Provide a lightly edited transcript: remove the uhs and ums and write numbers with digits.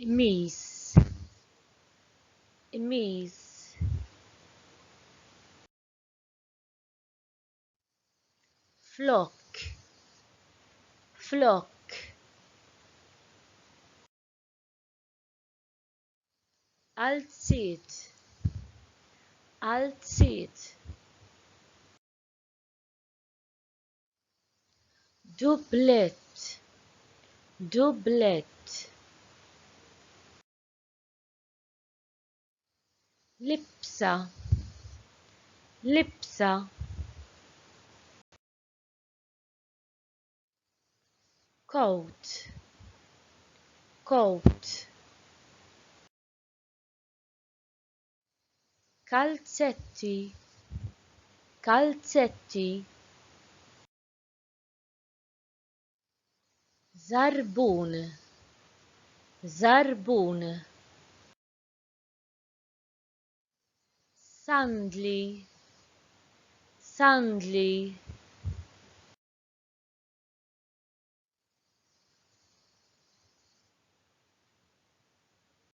Immis, immis. Flok, flok. Alzit, alzit. Dublet, dublet. Lipsa, lipsa. Coat, coat. Calzetti, calzetti. Zarbun, zarbun. Sandli, sandli.